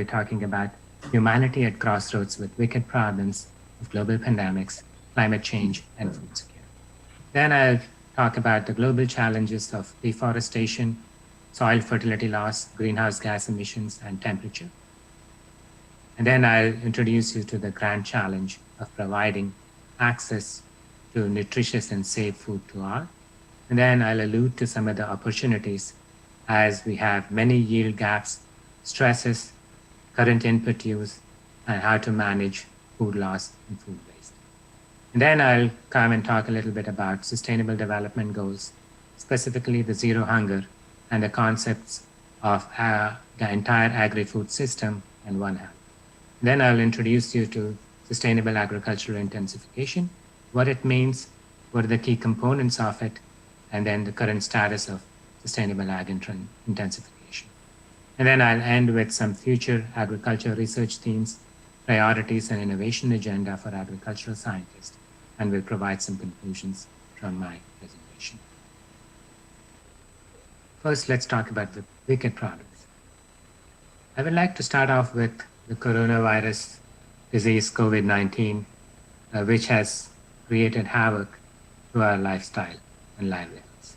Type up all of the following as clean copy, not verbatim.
talking about humanity at crossroads with wicked problems of global pandemics, climate change, and food security. Then I'll talk about the global challenges of deforestation, soil fertility loss, greenhouse gas emissions, and temperature. And then I'll introduce you to the grand challenge of providing access to nutritious and safe food to all. And then I'll allude to some of the opportunities as we have many yield gaps, stresses, current input use, and how to manage food loss and food waste. And then I'll come and talk a little bit about sustainable development goals, specifically the zero hunger and the concepts of the entire agri-food system and One Health. Then I'll introduce you to sustainable agricultural intensification, what it means, what are the key components of it, and then the current status of sustainable ag intensification. And then I'll end with some future agriculture research themes, priorities, and innovation agenda for agricultural scientists, and will provide some conclusions from my presentation. First, let's talk about the wicked problems. I would like to start off with the coronavirus disease, COVID-19, which has created havoc to our lifestyle and livelihoods.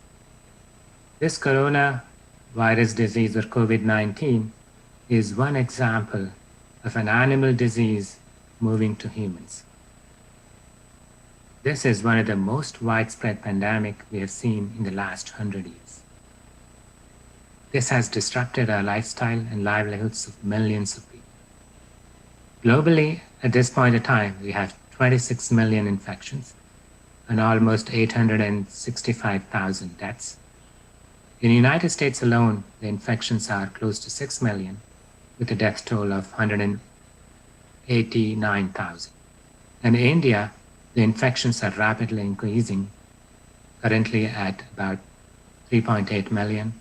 This coronavirus disease, or COVID-19, is one example of an animal disease moving to humans. This is one of the most widespread pandemic we have seen in the last 100 years. This has disrupted our lifestyle and livelihoods of millions of people. Globally, at this point in time, we have 26 million infections and almost 865,000 deaths. In the United States alone, the infections are close to 6 million, with a death toll of 189,000. And in India, the infections are rapidly increasing, currently at about 3.8 million,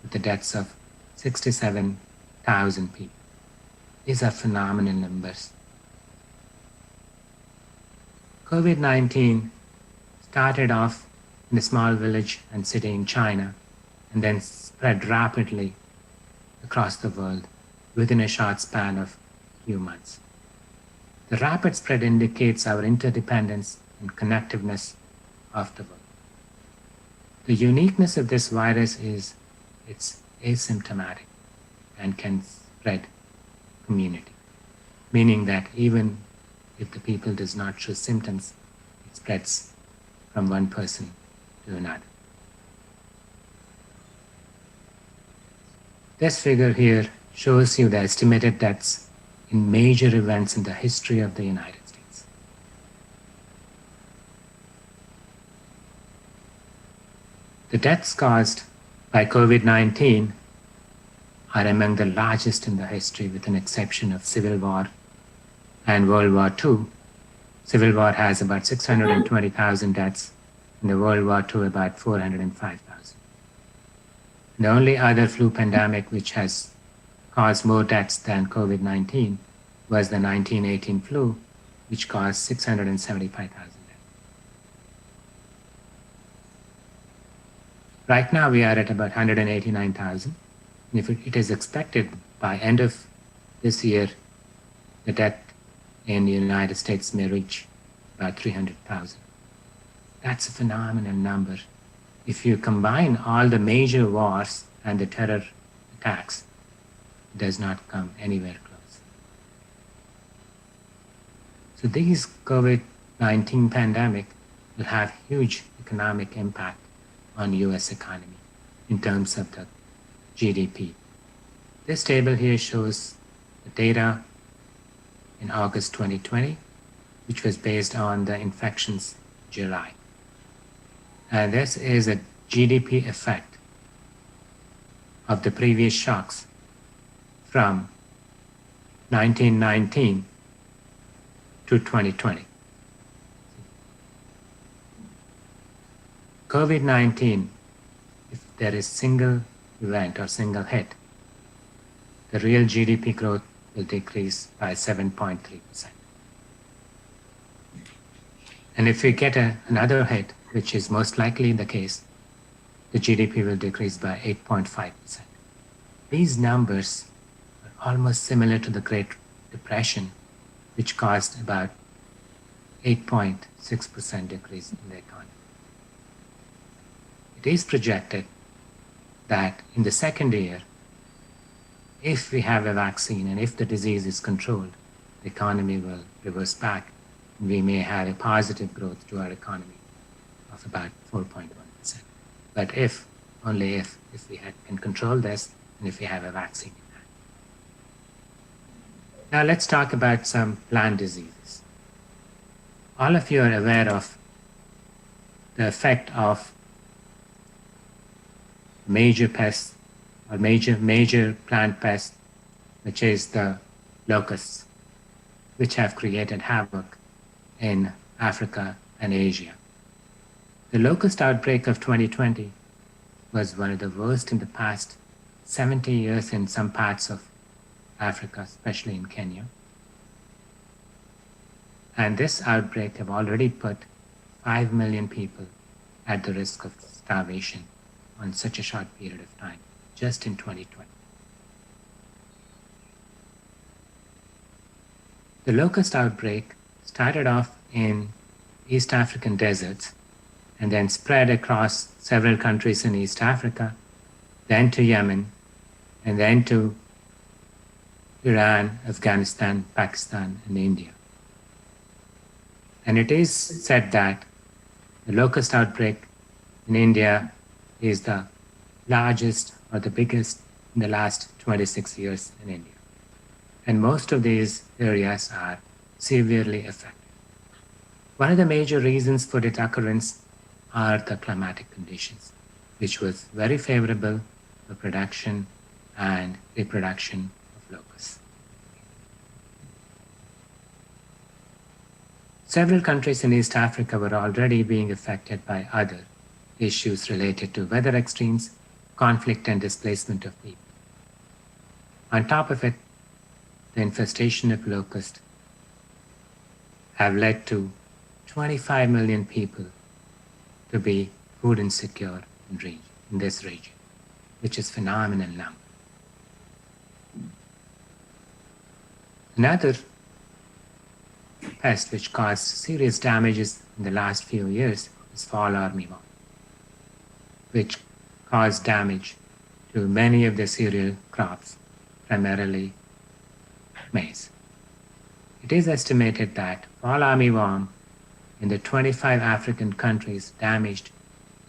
with the deaths of 67,000 people. These are phenomenal numbers. COVID-19 started off in a small village and city in China, and then spread rapidly across the world within a short span of a few months. The rapid spread indicates our interdependence and connectiveness of the world. The uniqueness of this virus is it's asymptomatic and can spread community, meaning that even if the people does not show symptoms, it spreads from one person to another. This figure here shows you the estimated deaths in major events in the history of the United States. The deaths caused by COVID-19 are among the largest in the history, with an exception of Civil War and World War II. Civil War has about 620,000 deaths, and the World War II about 405,000. The only other flu pandemic which has caused more deaths than COVID-19 was the 1918 flu, which caused 675,000 deaths. Right now we are at about 189,000. And if it is expected by end of this year, the death in the United States may reach about 300,000. That's a phenomenal number. If you combine all the major wars and the terror attacks, it does not come anywhere close. So these COVID-19 pandemic will have huge economic impact on US economy in terms of the GDP. This table here shows the data in August 2020, which was based on the infections in July. And this is a GDP effect of the previous shocks from 1919 to 2020. COVID-19, if there is single event or single hit, the real GDP growth will decrease by 7.3%. And if we get another hit, which is most likely the case, the GDP will decrease by 8.5%. These numbers are almost similar to the Great Depression, which caused about 8.6% decrease in the economy. It is projected that in the second year, if we have a vaccine and if the disease is controlled, the economy will reverse back. And we may have a positive growth to our economy of about 4.1%. But if, only if we can control this and if we have a vaccine in hand. Now let's talk about some plant diseases. All of you are aware of the effect of major pests or major plant pests, which is the locusts, which have created havoc in Africa and Asia. The locust outbreak of 2020 was one of the worst in the past 70 years in some parts of Africa, especially in Kenya. And this outbreak have already put 5 million people at the risk of starvation on such a short period of time, just in 2020. The locust outbreak started off in East African deserts and then spread across several countries in East Africa, then to Yemen, and then to Iran, Afghanistan, Pakistan, and India. And it is said that the locust outbreak in India is the largest or the biggest in the last 26 years in India. And most of these areas are severely affected. One of the major reasons for its occurrence are the climatic conditions, which was very favorable for production and reproduction of locusts. Several countries in East Africa were already being affected by other issues related to weather extremes, conflict, and displacement of people. On top of it, the infestation of locusts have led to 25 million people to be food insecure in this region, which is a phenomenal number. Another pest which caused serious damages in the last few years is fall armyworm, which caused damage to many of the cereal crops, primarily maize. It is estimated that fall armyworm in the 25 African countries damaged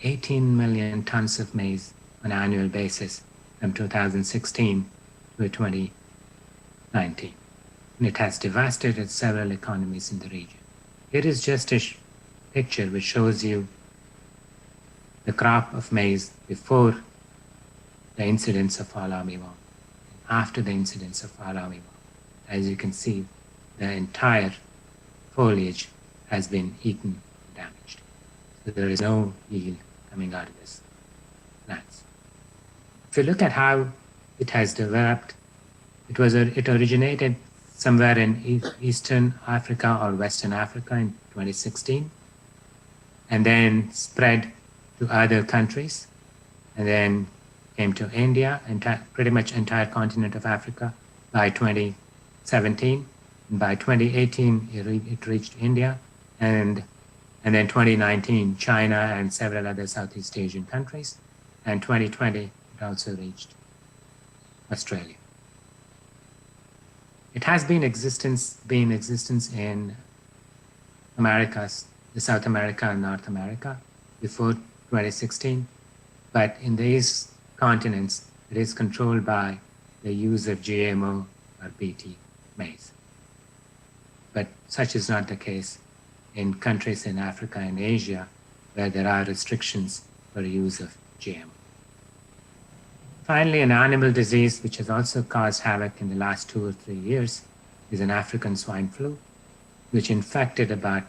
18 million tons of maize on an annual basis from 2016 to 2019. And it has devastated several economies in the region. Here is just a picture which shows you the crop of maize before the incidence of fall armyworm and after the incidence of fall armyworm. As you can see, the entire foliage has been eaten and damaged. So there is no yield coming out of this plants. If you look at how it has developed, it originated somewhere in Eastern Africa or Western Africa in 2016, and then spread to other countries, and then came to India, pretty much entire continent of Africa by 2017. And by 2018, it reached India, and then 2019, China and several other Southeast Asian countries, and 2020, it also reached Australia. It has been in existence in Americas, South America and North America before 2016, but in these continents, it is controlled by the use of GMO or BT maize. But such is not the case in countries in Africa and Asia where there are restrictions for the use of GMO. Finally, an animal disease which has also caused havoc in the last 2 or 3 years is an African swine flu, which infected about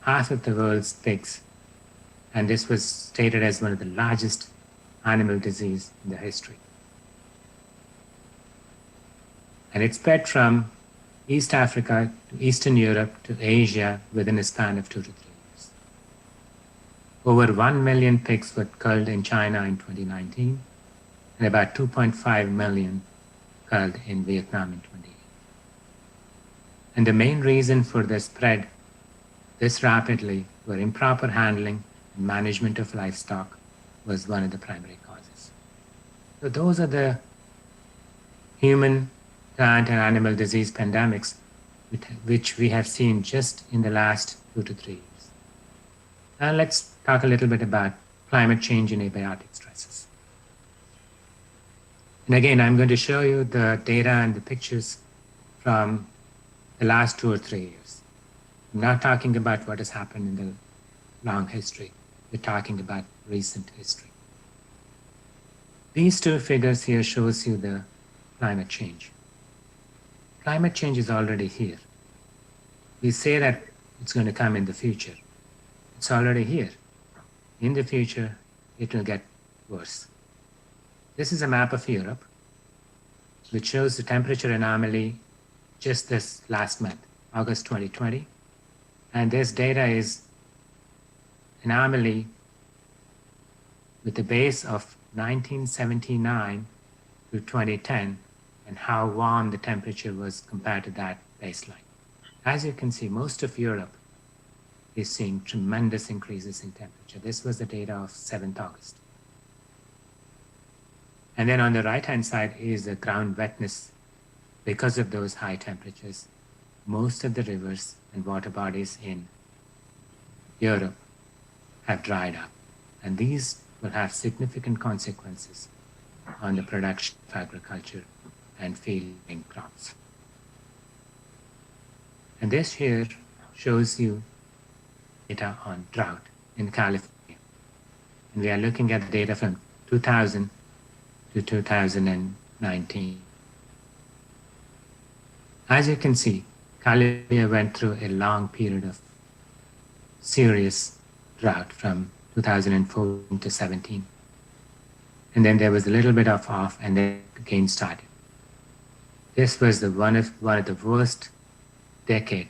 half of the world's pigs. And this was stated as one of the largest animal disease in the history. And it spread from East Africa to Eastern Europe to Asia within a span of 2 to 3 years. Over 1 million pigs were culled in China in 2019, and about 2.5 million held in Vietnam in 2018. And the main reason for the spread this rapidly were improper handling and management of livestock was one of the primary causes. So those are the human, plant, and animal disease pandemics which we have seen just in the last 2 to 3 years. Now let's talk a little bit about climate change and abiotic stresses. And again, I'm going to show you the data and the pictures from the last 2 or 3 years. I'm not talking about what has happened in the long history. We're talking about recent history. These two figures here shows you the climate change. Climate change is already here. We say that it's going to come in the future. It's already here. In the future, it will get worse. This is a map of Europe, which shows the temperature anomaly just this last month, August 2020. And this data is anomaly with the base of 1979 to 2010 and how warm the temperature was compared to that baseline. As you can see, most of Europe is seeing tremendous increases in temperature. This was the data of 7th August. And then on the right-hand side is the ground wetness. Because of those high temperatures, most of the rivers and water bodies in Europe have dried up. And these will have significant consequences on the production of agriculture and fielding crops. And this here shows you data on drought in California. And we are looking at data from 2000 to 2019. As you can see, California went through a long period of serious drought from 2004 to 17. And then there was a little bit of off and then again started. This was one of the worst decade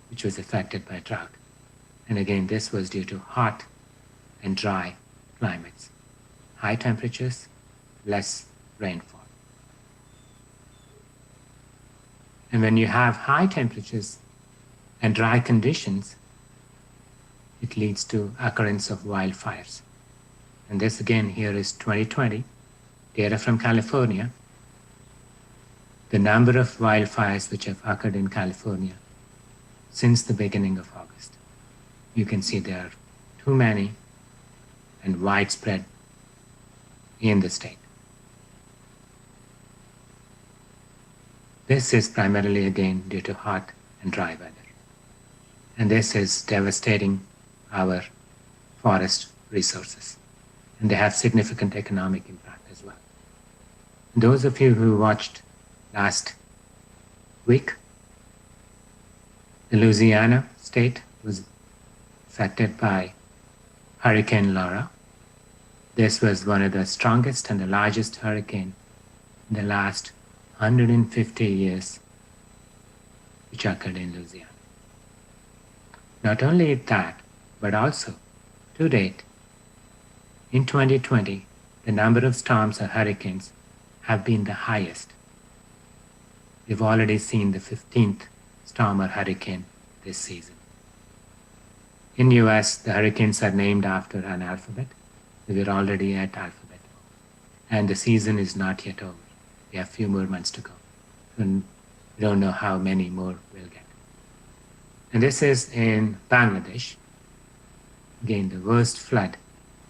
which was affected by drought. And again, this was due to hot and dry climates, high temperatures, less rainfall. And when you have high temperatures and dry conditions, it leads to occurrence of wildfires. And this again here is 2020, data from California. The number of wildfires which have occurred in California since the beginning of August. You can see there are too many and widespread in the state. This is primarily again due to hot and dry weather. And this is devastating our forest resources. And they have significant economic impact as well. Those of you who watched last week, the Louisiana state was affected by Hurricane Laura. This was one of the strongest and the largest hurricane in the last 150 years which occurred in Louisiana. Not only that, but also to date, in 2020, the number of storms or hurricanes have been the highest. We've already seen the 15th storm or hurricane this season. In US, the hurricanes are named after an alphabet. We're already at alphabet. And the season is not yet over. We have a few more months to go. And we don't know how many more we'll get. And this is in Bangladesh. Again, the worst flood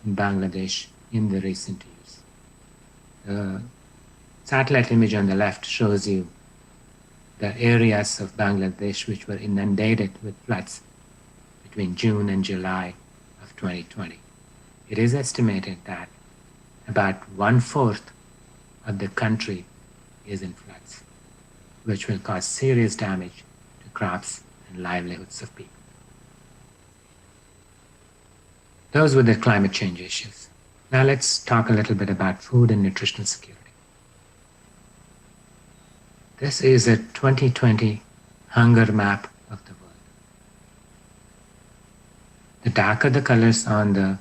in Bangladesh in the recent years. The satellite image on the left shows you the areas of Bangladesh which were inundated with floods between June and July of 2020. It is estimated that about 1/4 of the country is in floods, which will cause serious damage to crops and livelihoods of people. Those were the climate change issues. Now let's talk a little bit about food and nutritional security. This is a 2020 hunger map of the world. The darker the colors on the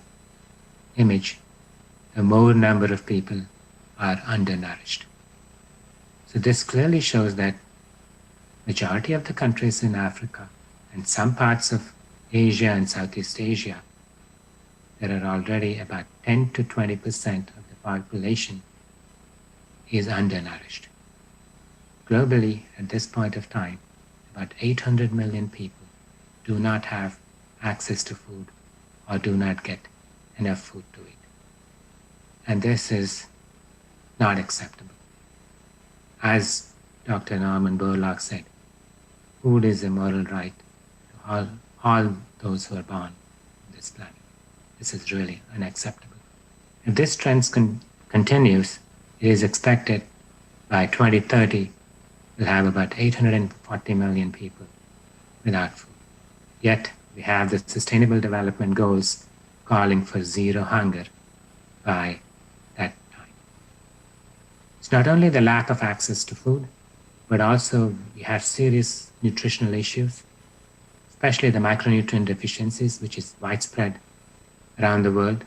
image, the more number of people are undernourished. So this clearly shows that majority of the countries in Africa and some parts of Asia and Southeast Asia, there are already about 10 to 20% of the population is undernourished. Globally, at this point of time, about 800 million people do not have access to food or do not get enough food to eat. And this is not acceptable. As Dr. Norman Borlaug said, food is a moral right to all those who are born on this planet. This is really unacceptable. If this trend continues, it is expected by 2030 we'll have about 840 million people without food. Yet we have the Sustainable Development Goals calling for zero hunger by that time. It's not only the lack of access to food, but also we have serious nutritional issues, especially the micronutrient deficiencies, which is widespread around the world.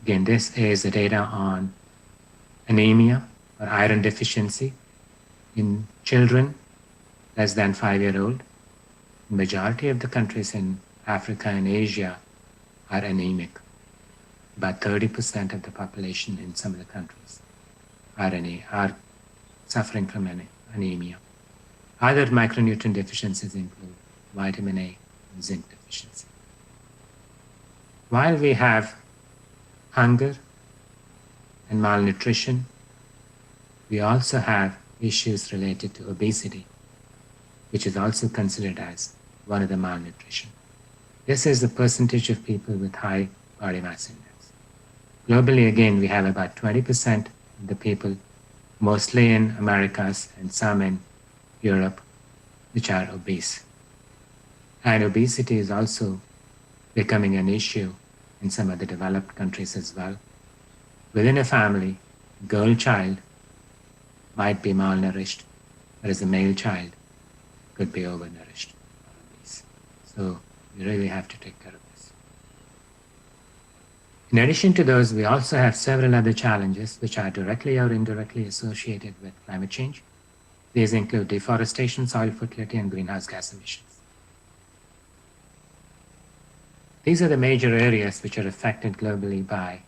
Again, this is the data on anemia or iron deficiency in children less than 5-year-old. The majority of the countries in Africa and Asia are anemic. About 30% of the population in some of the countries are suffering from anemia. Other micronutrient deficiencies include vitamin A and zinc deficiency. While we have hunger and malnutrition, we also have issues related to obesity, which is also considered as one of the malnutrition. This is the percentage of people with high body mass index. Globally, again, we have about 20% of the people, mostly in Americas and some in Europe, which are obese. And obesity is also becoming an issue in some of the developed countries as well. Within a family, a girl child might be malnourished, whereas a male child could be overnourished or obese. So we really have to take care of this. In addition to those, we also have several other challenges which are directly or indirectly associated with climate change. These include deforestation, soil fertility, and greenhouse gas emissions. These are the major areas which are affected globally by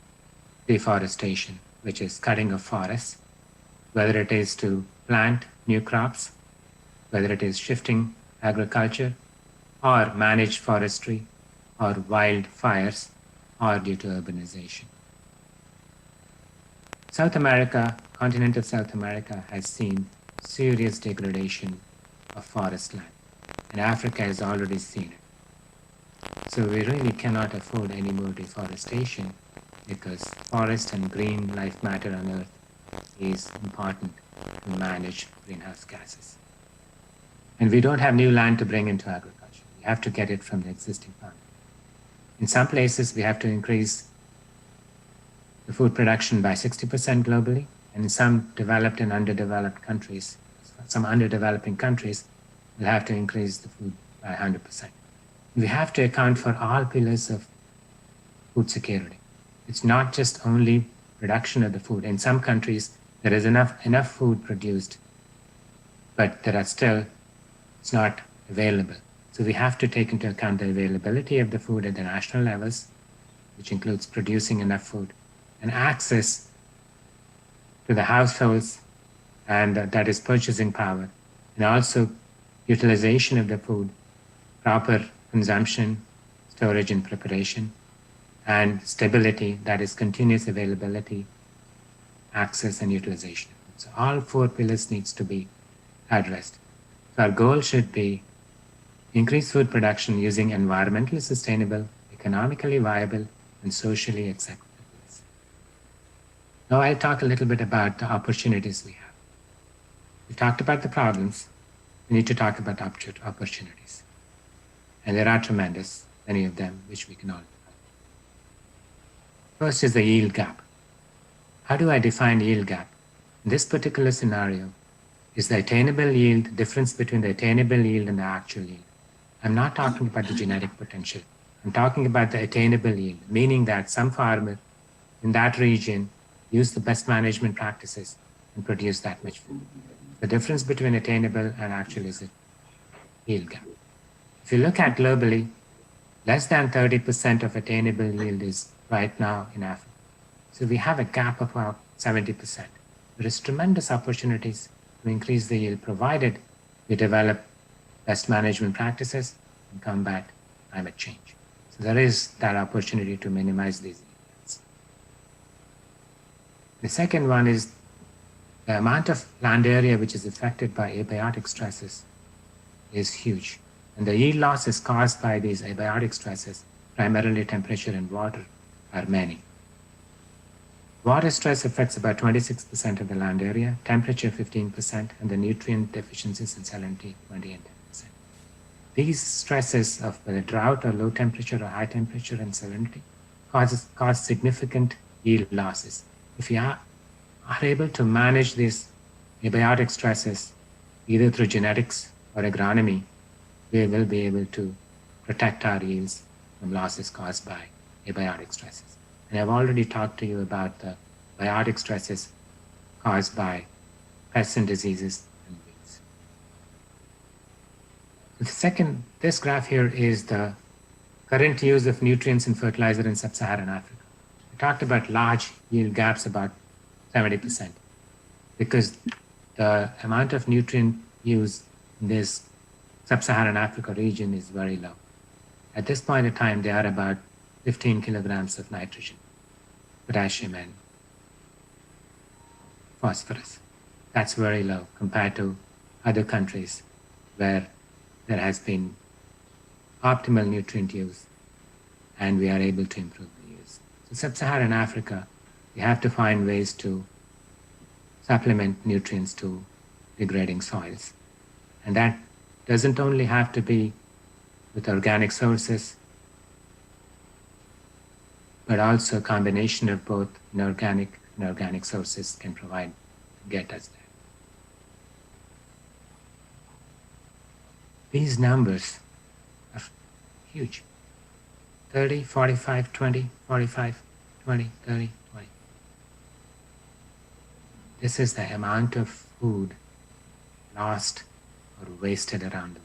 deforestation, which is cutting of forests, whether it is to plant new crops, whether it is shifting agriculture, or managed forestry, or wildfires, or due to urbanization. South America, continent of South America, has seen serious degradation of forest land, and Africa has already seen it. So we really cannot afford any more deforestation because forest and green life matter on Earth is important to manage greenhouse gases. And we don't have new land to bring into agriculture. We have to get it from the existing farm. In some places, we have to increase the food production by 60% globally, and in some developed and underdeveloped countries, some underdeveloping countries, we'll have to increase the food by 100%. We have to account for all pillars of food security. It's not just only production of the food. In some countries, there is enough food produced, but there are still, it's not available. So we have to take into account the availability of the food at the national levels, which includes producing enough food, and access to the households, and that is purchasing power, and also utilization of the food, proper consumption, storage, and preparation, and stability, that is continuous availability, access, and utilization. So all four pillars needs to be addressed. So our goal should be increase food production using environmentally sustainable, economically viable, and socially acceptable ways. Now I'll talk a little bit about the opportunities we have. We've talked about the problems. We need to talk about opportunities. And there are tremendous, many of them, which we can all develop. First is the yield gap. How do I define yield gap? In this particular scenario, is the attainable yield, difference between the attainable yield and the actual yield. I'm not talking about the genetic potential. I'm talking about the attainable yield, meaning that some farmer in that region used the best management practices and produced that much food. The difference between attainable and actual is a yield gap. If you look at globally, less than 30% of attainable yield is right now in Africa. So we have a gap of about 70%. There is tremendous opportunities to increase the yield provided we develop best management practices and combat climate change. So there is that opportunity to minimize these yields. The second one is the amount of land area which is affected by abiotic stresses is huge. And the yield losses caused by these abiotic stresses, primarily temperature and water, are many. Water stress affects about 26% of the land area, temperature 15%, and the nutrient deficiencies and salinity 20 and 10%. These stresses of whether drought or low temperature or high temperature and salinity cause significant yield losses. If you are able to manage these abiotic stresses, either through genetics or agronomy, we will be able to protect our yields from losses caused by abiotic stresses. And I've already talked to you about the biotic stresses caused by pests and diseases and weeds. The second, this graph here is the current use of nutrients and fertilizer in sub-Saharan Africa. We talked about large yield gaps, about 70%, because the amount of nutrient use in this sub-Saharan Africa region is very low. At this point in time, they are about 15 kilograms of nitrogen, potassium, and phosphorus. That's very low compared to other countries where there has been optimal nutrient use and we are able to improve the use. So sub-Saharan Africa, we have to find ways to supplement nutrients to degrading soils. And that doesn't only have to be with organic sources, but also a combination of both inorganic and organic sources can get us there. These numbers are huge. 30, 45, 20, 45, 20, 30, 20. This is the amount of food lost or wasted around the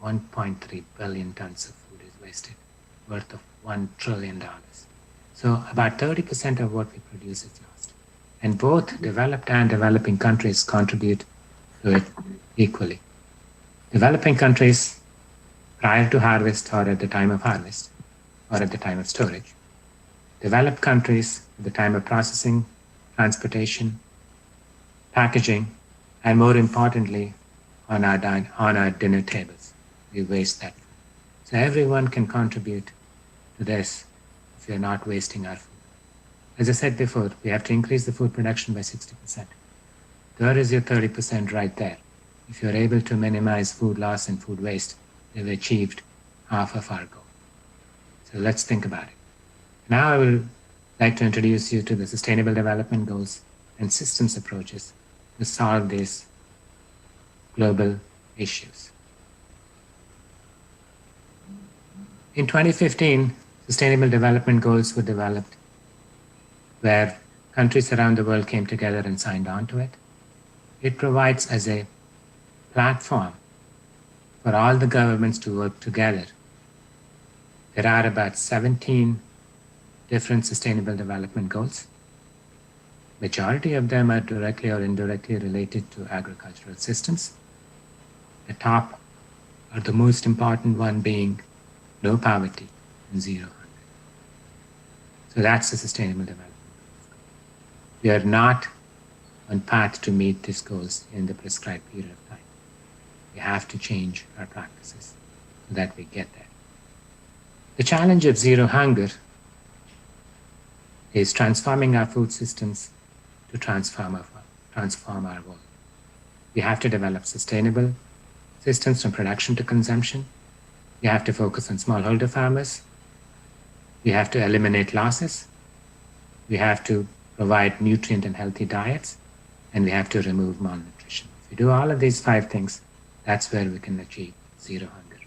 world. 1.3 billion tons of food is wasted, worth of $1 trillion. So about 30% of what we produce is lost. And both developed and developing countries contribute to it equally. Developing countries prior to harvest or at the time of harvest or at the time of storage. Developed countries at the time of processing, transportation, packaging, and more importantly, on our dinner tables. We waste that food. So everyone can contribute to this if we are not wasting our food. As I said before, we have to increase the food production by 60%. There is your 30% right there. If you're able to minimize food loss and food waste, we've achieved half of our goal. So let's think about it. Now I would like to introduce you to the Sustainable Development Goals and systems approaches to solve these global issues. In 2015, Sustainable Development Goals were developed where countries around the world came together and signed on to it. It provides as a platform for all the governments to work together. There are about 17 different Sustainable Development Goals. Majority of them are directly or indirectly related to agricultural systems. The top or the most important one being no poverty and zero hunger. So that's the Sustainable Development Goals. We are not on path to meet these goals in the prescribed period of time. We have to change our practices so that we get there. The challenge of zero hunger is transforming our food systems to transform our world. We have to develop sustainable systems from production to consumption. We have to focus on smallholder farmers. We have to eliminate losses. We have to provide nutrient and healthy diets. And we have to remove malnutrition. If we do all of these 5 things, that's where we can achieve zero hunger.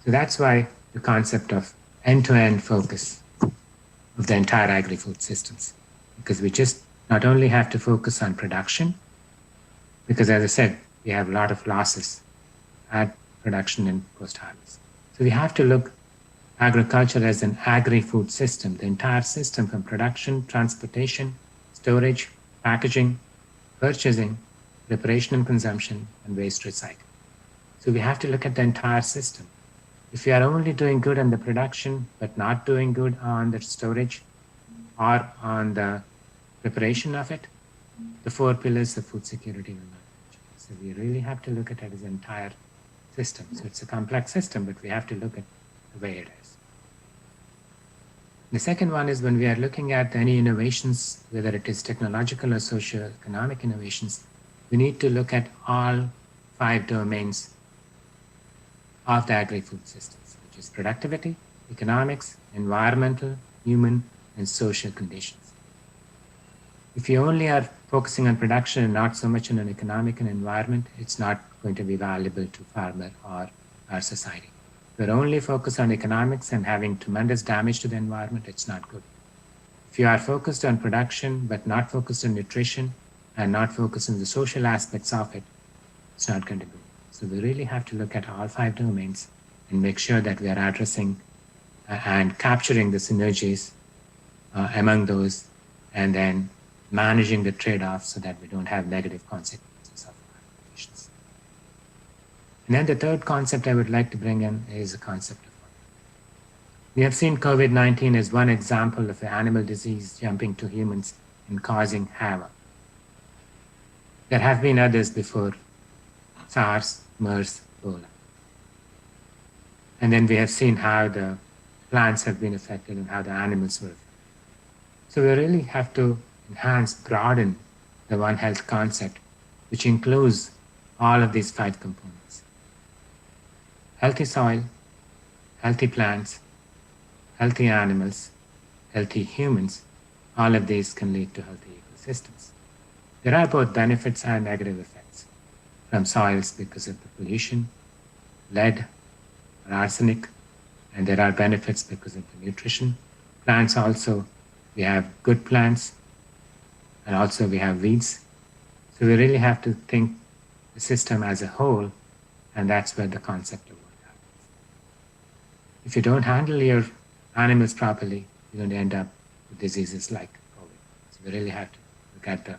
So that's why the concept of end-to-end focus of the entire agri-food systems, because we just not only have to focus on production, because as I said, we have a lot of losses at production and post-harvest. So we have to look agriculture as an agri-food system, the entire system from production, transportation, storage, packaging, purchasing, preparation and consumption, and waste recycling. So we have to look at the entire system. If we are only doing good on the production, but not doing good on the storage or on the preparation of it, the 4 pillars of food security will not be achieved. So we really have to look at it as an entire system. So it's a complex system, but we have to look at the way it is. The second one is when we are looking at any innovations, whether it is technological or socio-economic innovations, we need to look at all 5 domains of the agri-food systems, which is productivity, economics, environmental, human, and social conditions. If you only are focusing on production and not so much on an economic and environment, it's not going to be valuable to farmer or our society. If you're only focused on economics and having tremendous damage to the environment, it's not good. If you are focused on production, but not focused on nutrition and not focused on the social aspects of it, it's not going to go. So we really have to look at all 5 domains and make sure that we are addressing and capturing the synergies among those, and then managing the trade-offs so that we don't have negative consequences of our operations. And then the third concept I would like to bring in is the concept of we have seen COVID-19 as one example of an animal disease jumping to humans and causing havoc. There have been others before, SARS, MERS, Ebola. And then we have seen how the plants have been affected and how the animals were affected. So we really have to enhance, broaden the One Health concept, which includes all of these 5 components. Healthy soil, healthy plants, healthy animals, healthy humans, all of these can lead to healthy ecosystems. There are both benefits and negative effects from soils because of the pollution, lead, or arsenic, and there are benefits because of the nutrition. Plants also, we have good plants, and also we have weeds. So we really have to think the system as a whole, and that's where the concept of what happens. If you don't handle your animals properly, you're going to end up with diseases like COVID. So we really have to look at the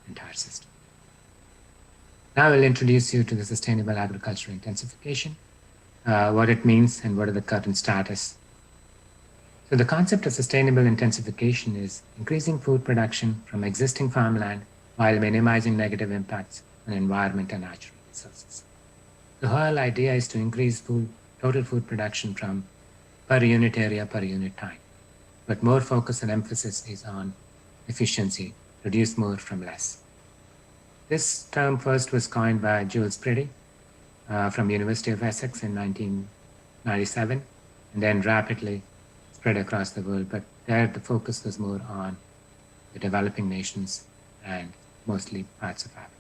entire system. Now I'll introduce you to the sustainable agricultural intensification, what it means and what are the current status. So the concept of sustainable intensification is increasing food production from existing farmland while minimizing negative impacts on environment and natural resources. The whole idea is to increase total food production from per unit area, per unit time. But more focus and emphasis is on efficiency, produce more from less. This term first was coined by Jules Priddy from University of Essex in 1997, and then rapidly spread across the world. But there the focus was more on the developing nations and mostly parts of Africa.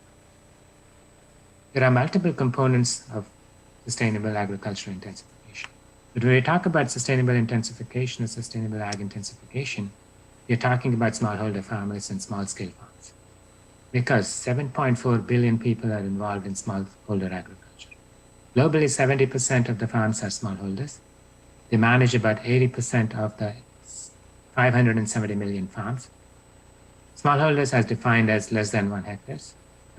There are multiple components of sustainable agricultural intensification. But when we talk about sustainable intensification or sustainable ag intensification, we're talking about smallholder farmers and small-scale farms. Because 7.4 billion people are involved in smallholder agriculture. Globally, 70% of the farms are smallholders. They manage about 80% of the 570 million farms. Smallholders as defined as less than 1 hectare.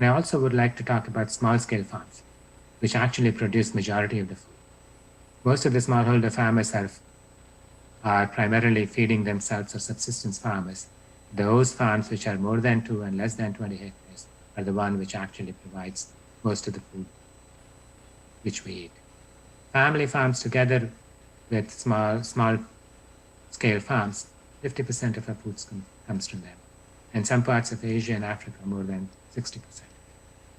And I also would like to talk about small-scale farms, which actually produce majority of the food. Most of the smallholder farmers are primarily feeding themselves or subsistence farmers. Those farms which are more than 2 and less than 20 hectares are the one which actually provides most of the food which we eat. Family farms together with small scale farms, 50% of our food comes from them. In some parts of Asia and Africa, more than 60%.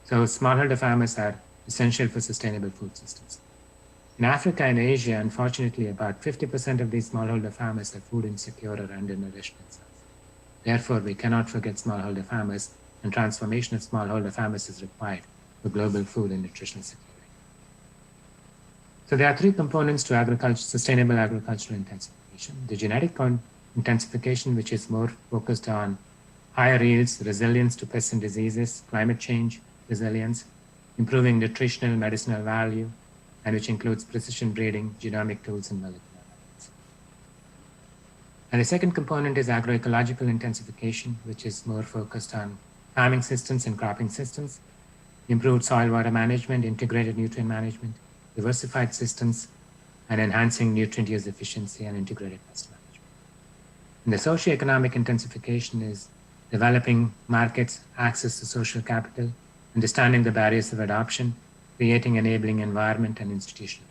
So smallholder farmers are essential for sustainable food systems. In Africa and Asia, unfortunately, about 50% of these smallholder farmers are food insecure or undernourished themselves. Therefore, we cannot forget smallholder farmers, and transformation of smallholder farmers is required for global food and nutritional security. So there are 3 components to sustainable agricultural intensification. The genetic intensification, which is more focused on higher yields, resilience to pests and diseases, climate change, resilience, improving nutritional and medicinal value, and which includes precision breeding, genomic tools, and molecular methods. And the second component is agroecological intensification, which is more focused on farming systems and cropping systems, improved soil water management, integrated nutrient management, diversified systems, and enhancing nutrient use efficiency and integrated pest management. And the socioeconomic intensification is developing markets, access to social capital, understanding the barriers of adoption, creating enabling environment, and institutional.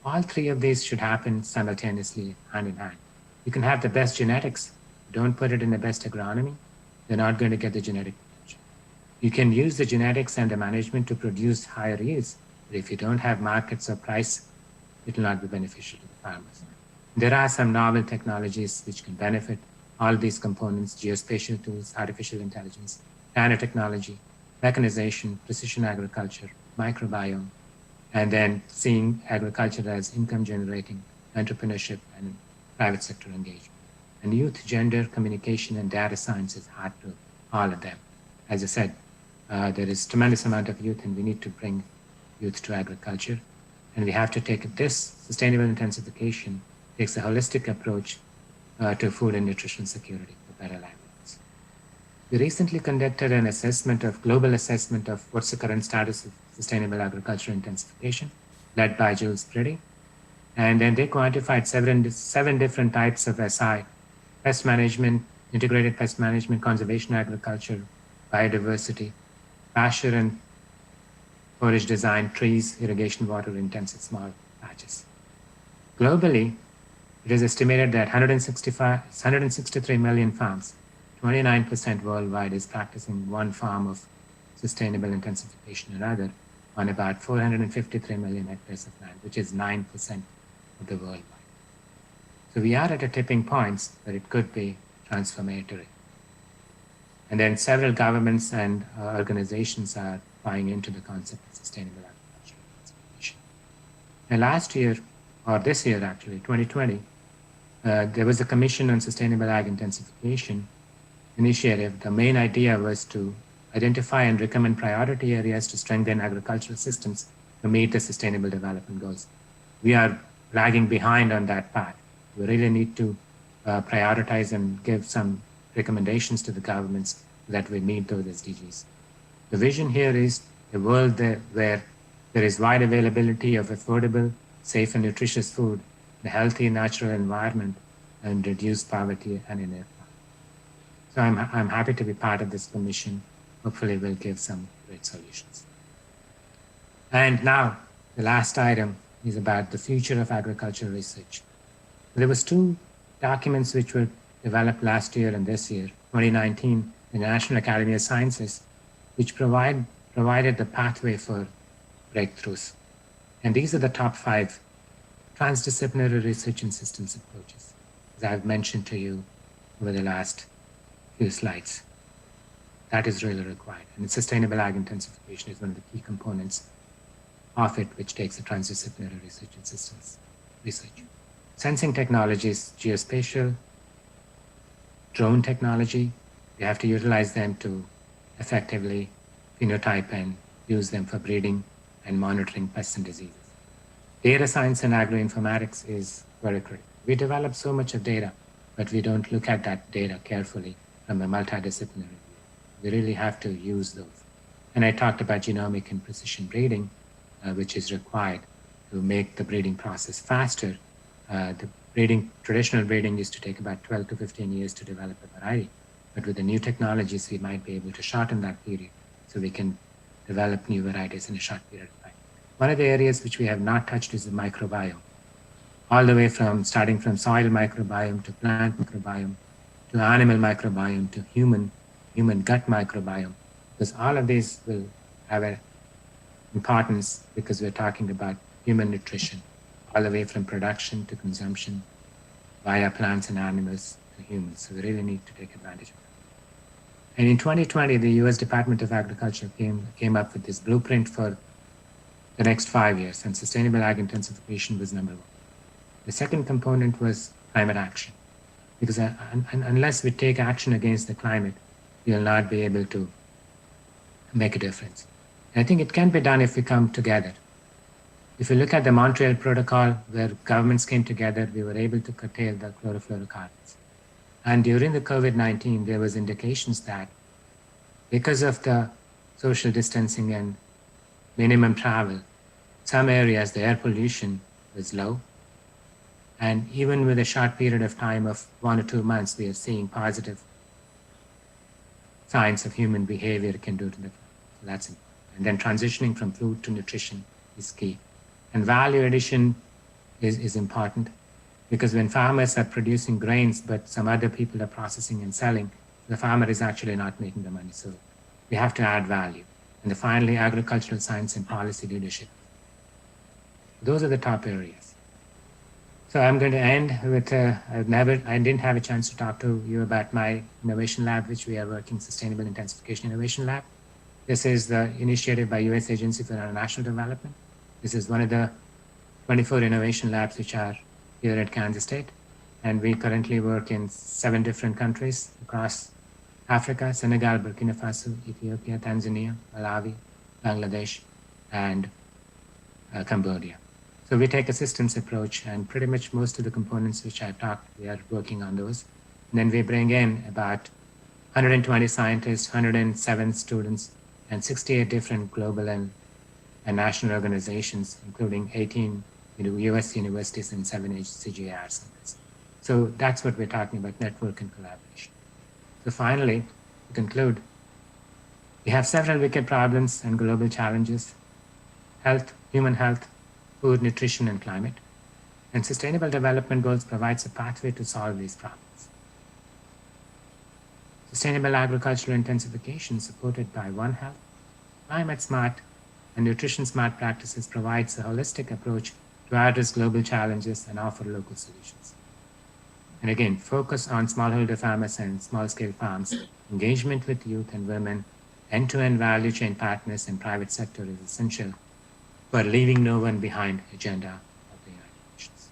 All three of these should happen simultaneously, hand in hand. You can have the best genetics, don't put it in the best agronomy, they're not going to get the genetic potential. You can use the genetics and the management to produce higher yields, but if you don't have markets or price, it will not be beneficial to the farmers. There are some novel technologies which can benefit all these components: geospatial tools, artificial intelligence, nanotechnology, mechanization, precision agriculture, microbiome, and then seeing agriculture as income generating, entrepreneurship, and private sector engagement. And youth, gender, communication, and data science is hard to all of them. As I said, there is tremendous amount of youth, and we need to bring youth to agriculture. And we have to take this sustainable intensification, takes a holistic approach to food and nutrition security for better livelihoods. We recently conducted an global assessment of what's the current status of sustainable agriculture intensification, led by Jules Pretty. And then they quantified seven different types of SI: pest management, integrated pest management, conservation agriculture, biodiversity, pasture and forage design, trees, irrigation, water intensive small patches. Globally, it is estimated that 163 million farms, 29% worldwide, is practicing one form of sustainable intensification or other on about 453 million hectares of land, which is 9% of the worldwide. So we are at a tipping point where it could be transformative. And then several governments and organizations are buying into the concept of sustainable agricultural intensification. And last year, or this year actually, 2020, there was a Commission on Sustainable Ag Intensification initiative. The main idea was to identify and recommend priority areas to strengthen agricultural systems to meet the Sustainable Development Goals. We are lagging behind on that path. We really need to prioritize and give some recommendations to the governments that we meet those SDGs. The vision here is a world where there is wide availability of affordable, safe, and nutritious food, a healthy natural environment, and reduced poverty and inequality. So I'm happy to be part of this commission. Hopefully we'll give some great solutions. And now the last item is about the future of agricultural research. There was two documents which were developed last year and this year, 2019, the National Academy of Sciences, which provided the pathway for breakthroughs. And these are the top 5 transdisciplinary research and systems approaches, as I've mentioned to you over the last few slides. That is really required. And sustainable ag intensification is one of the key components of it, which takes a transdisciplinary research and systems research. Sensing technologies, geospatial, drone technology, you have to utilize them to effectively phenotype and use them for breeding and monitoring pests and diseases. Data science and agroinformatics is very critical. We develop so much of data, but we don't look at that data carefully from a multidisciplinary view. We really have to use those. And I talked about genomic and precision breeding, which is required to make the breeding process faster. Traditional breeding used to take about 12 to 15 years to develop a variety. But with the new technologies, we might be able to shorten that period so we can develop new varieties in a short period of time. One of the areas which we have not touched is the microbiome. All the way from starting from soil microbiome to plant microbiome to animal microbiome to human gut microbiome, because all of these will have an importance because we're talking about human nutrition, all the way from production to consumption via plants and animals to humans. So we really need to take advantage of that. And in 2020, the US Department of Agriculture came up with this blueprint for the next 5 years, and sustainable ag intensification was number 1. The second component was climate action, because unless we take action against the climate, we will not be able to make a difference. And I think it can be done if we come together. If you look at the Montreal Protocol, where governments came together, we were able to curtail the chlorofluorocarbons. And during the COVID-19, there was indications that because of the social distancing and minimum travel, some areas, the air pollution was low. And even with a short period of time of 1 or 2 months, we are seeing positive signs of human behavior can do to the planet. So that's important. And then transitioning from food to nutrition is key. And value addition is important, because when farmers are producing grains, but some other people are processing and selling, the farmer is actually not making the money. So we have to add value. And then finally, agricultural science and policy leadership. Those are the top areas. So I'm going to end with, I didn't have a chance to talk to you about my innovation lab, which we are working, Sustainable Intensification Innovation Lab. This is the initiative by U.S. Agency for International Development. This is one of the 24 innovation labs which are here at Kansas State. And we currently work in 7 different countries across Africa: Senegal, Burkina Faso, Ethiopia, Tanzania, Malawi, Bangladesh, and Cambodia. So we take a systems approach, and pretty much most of the components which I talked, we are working on those. And then we bring in about 120 scientists, 107 students, and 68 different global and national organizations, including 18 US universities and 7 CGIAR centers. So that's what we're talking about, network and collaboration. So finally, to conclude, we have several wicked problems and global challenges: health, human health, food, nutrition, and climate. And Sustainable Development Goals provides a pathway to solve these problems. Sustainable agricultural intensification, supported by One Health, climate smart, and nutrition smart practices, provides a holistic approach to address global challenges and offer local solutions. And again, focus on smallholder farmers and small-scale farms, engagement with youth and women, end-to-end value chain partners and private sector is essential for leaving no one behind agenda of the United Nations.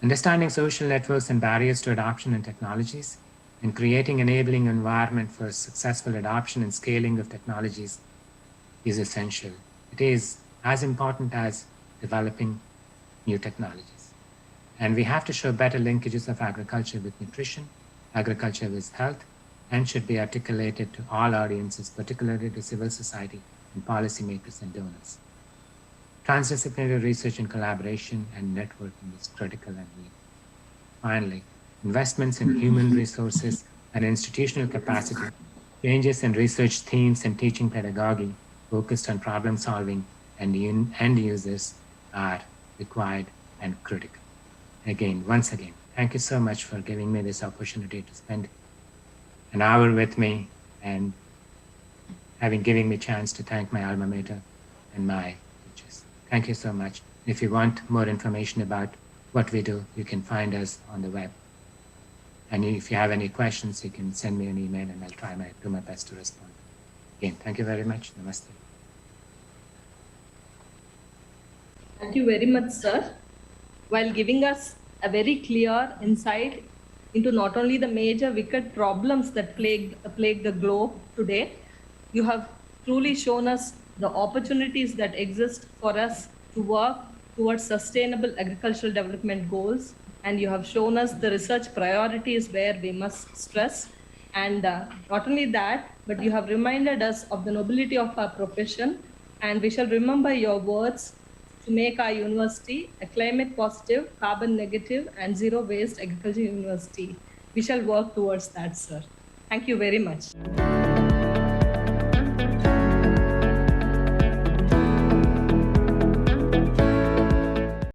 Understanding social networks and barriers to adoption and technologies, and creating enabling environment for successful adoption and scaling of technologies is essential. It is as important as developing new technologies. And we have to show better linkages of agriculture with nutrition, agriculture with health, and should be articulated to all audiences, particularly to civil society and policymakers and donors. Transdisciplinary research and collaboration and networking is critical and needed. Finally, investments in human resources and institutional capacity, changes in research themes and teaching pedagogy focused on problem solving and end users are required and critical. Once again, thank you so much for giving me this opportunity to spend an hour with me and giving me a chance to thank my alma mater and my teachers. Thank you so much. If you want more information about what we do, you can find us on the web. And if you have any questions, you can send me an email and I'll do my best to respond. Again, thank you very much. Namaste. Thank you very much, sir. While giving us a very clear insight into not only the major wicked problems that plague the globe today, you have truly shown us the opportunities that exist for us to work towards sustainable agricultural development goals. And you have shown us the research priorities where we must stress. And not only that, but you have reminded us of the nobility of our profession. And we shall remember your words to make our university a climate positive, carbon negative, and zero waste agriculture university. We shall work towards that, sir. Thank you very much.